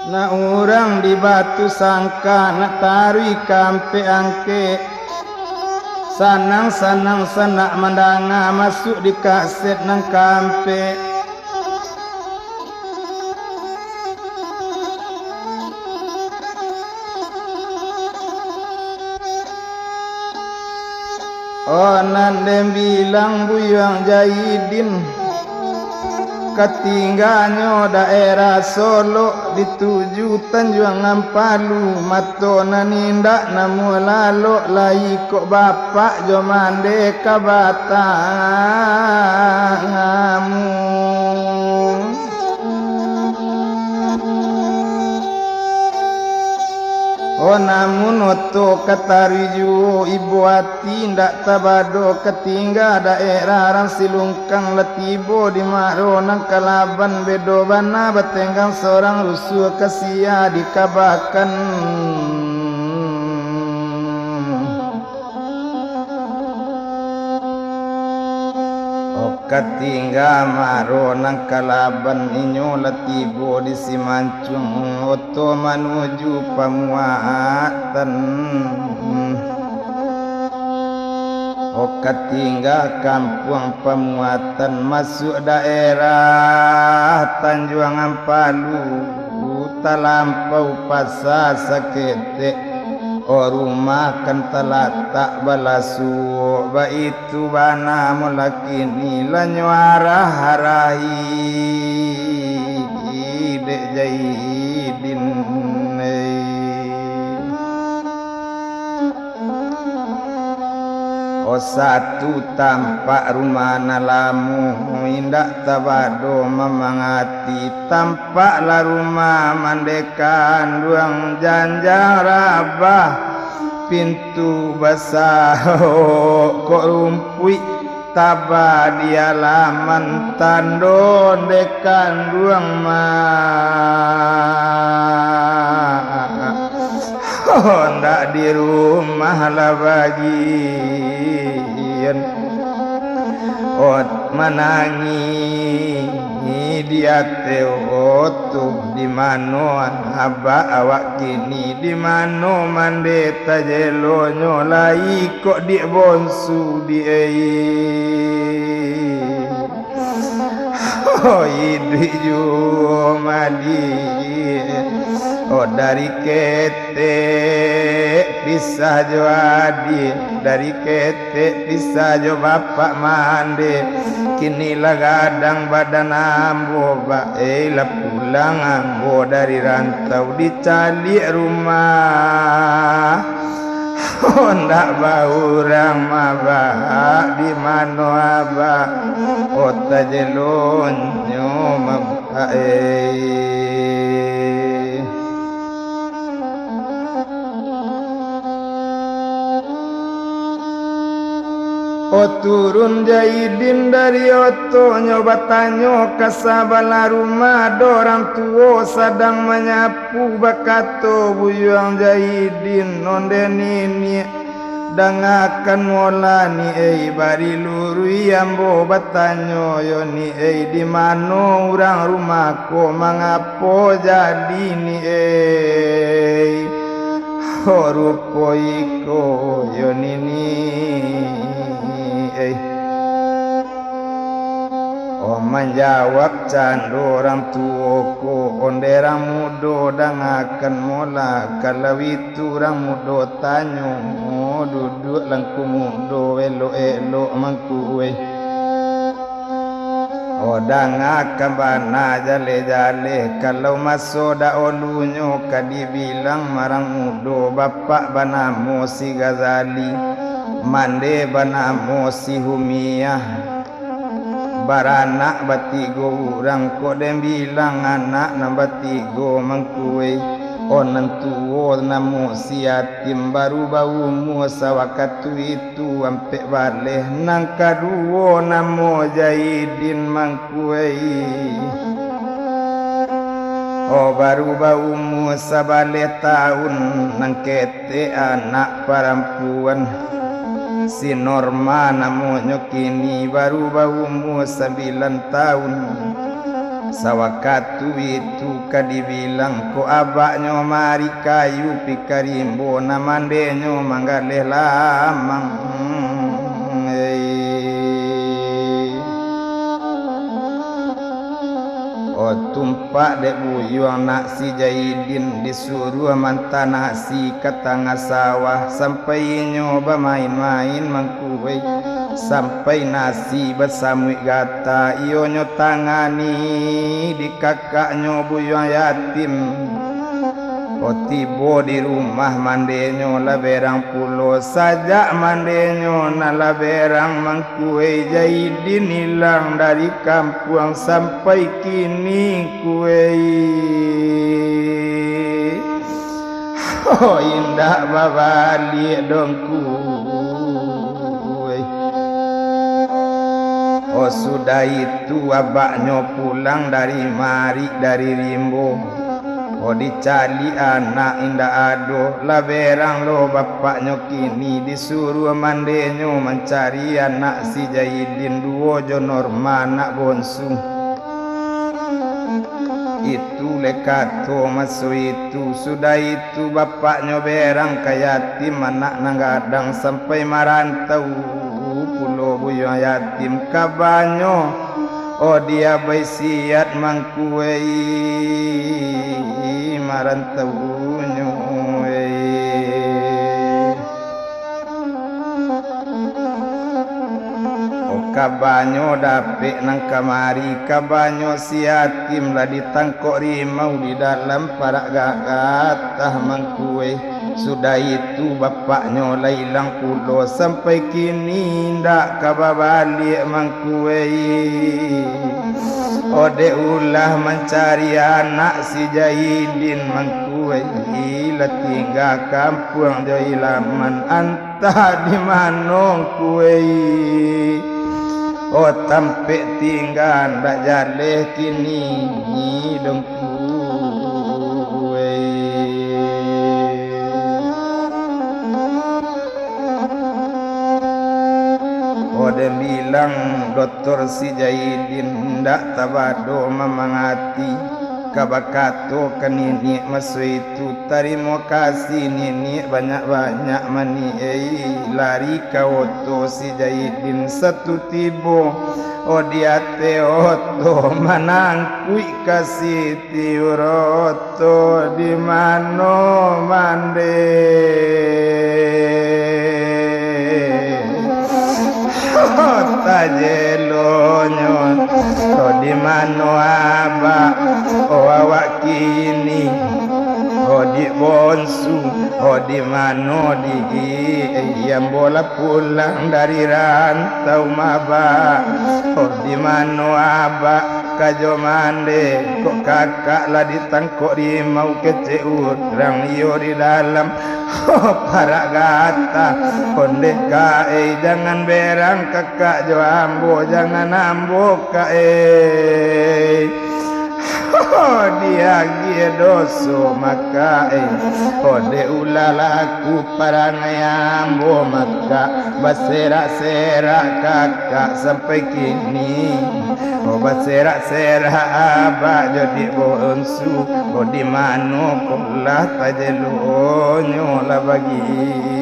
Na urang di batu sangka na tarui kampe angke sanang sanak mandanga masuk di kaset nang kampe oh nandem bilang buyang Jahidin ketinggalannya daerah Solo dituju Tanjung Ampalu matona nindak namu lalu lai kok bapak jomande kabatangamu oh namun oto katariju ibu hati ndak tabado ketingga daerah rang silungkang letibo di maro nang kalaban bedo bana batenggang seorang rusuh kesia dikabakan ketingga maro nang kalaban inyo letibo di Simancung oto menuju Pamuatan ketingga kampung Pamuatan masuk daerah Tanjung Ampalu talampau pasar sakete rumah kan talatak balasu baitu bana mulakini lanyuara harahi dek Jahidin satu tampak rumah nalamu indak tabado memangati tampaklah rumah mandekan ruang janjang rabah pintu basah kok rumpui taba di halaman tandon dekan ruang ndak di rumah lah bagian manangi dia teoto di mano aba awak kini di mano mandeta jelonyo lai kok di bonsu di idri ju madi dari kete pisah jo adi dari kete pisah jo bapak mande kini lagadang badan ambo baela pulang ambo dari rantau dicari rumah ndak bau ramaba di mano aba ota jelonyo mabae turun Jahidin dari oto nyoba tanyo kasabala rumah dorang tuo sadang menyapu bakato buyang Jahidin nondenini dangakan molani bari lurui ambo batanyo yoni di mano urang rumahku mangapo jadi ni horupo iko yoni ni menjawab candu orang tuoku onderang mudo dangakan mola kalau itu orang mudo tanyo duduk langku mudo elo mangkuwe dangakan bana jale kalau masuk da olunyo kadibilang marang mudo bapak banamu si Ghazali mande banamu si Humiyah baranak batigo urang kok dem bilang anak na batigo mangkuwe onan tuwo namu si yatim baru bau mu sawakatu itu ampe baleh nang kaduo namu Jahidin mangkuwe baru bau mu sabale tahun nang kete anak perempuan si Norma namanya kini baru umur 9 tahun Sawakatu itu kadibilang ko abaknyo mari kayu pikarimbo namandenyo manggaleh lamang O tumpak dek buyuang nak si Jaidin disuruh mantan si ke tengah sawah sampai nyoba main-main mangkuwe sampai nasi bersamui gata iyo nyo tangani di kakaknyo buyuang yatim O tibo di rumah mandenyo laberang pulo sajak mandenyo na laberang mangkue Jaidin hilang dari kampung sampai kini kue Oh indah babalik dongku Oh sudah itu abaknyo pulang dari mari dari Rimbo Oh dicari anak indah ado laberang lo bapaknyo kini disuruh mandenyo mencari anak si Jaidin duo jo norma anak bonsu itu lekato maso itu sudah itu bapaknyo berang kayatim anak nanggadang sampai marantau pulau buyuang yatim kabanyo Oh dia baisiat mangkuei marantaunyo Oh kabanyo dapik nang kamari kabanyo si yatim lah ditangkok rimau di dalam parak gagatah mangkuei Sudah itu bapaknyo lah hilang pulo sampai kini ndak kabar balik mangkuei Ode ulah mencari anak si Jaidin mangkuei lah tinggal kampung jo ilaman antah di manong kuei Oh tampek tinggal ndak jaleh kini dongku Ode bilang dokter si Jaidin ndak tabado memangati kabakato kanini masu itu terima kasih nini banyak-banyak mani lari kawoto si Jaidin satu tibo odiate oto manangkui kasih tiuroto di mano mande tajelonyo to di mano aba o awak kini o di bonsu o di mano di yang bola pulang dari rantau maba o di mano aba kajo mande kok kakak lah ditangkok rimau kece urang iyo di dalam para gata kondek kae jangan berang kakak jo ambo jangan ambo kae dia giedoso maka ode ulalaku parangai ambo maka baserak-serak kakak sampai kini baserak-serak abah jadi bonsu di mano kolah tajelonyo lah bagi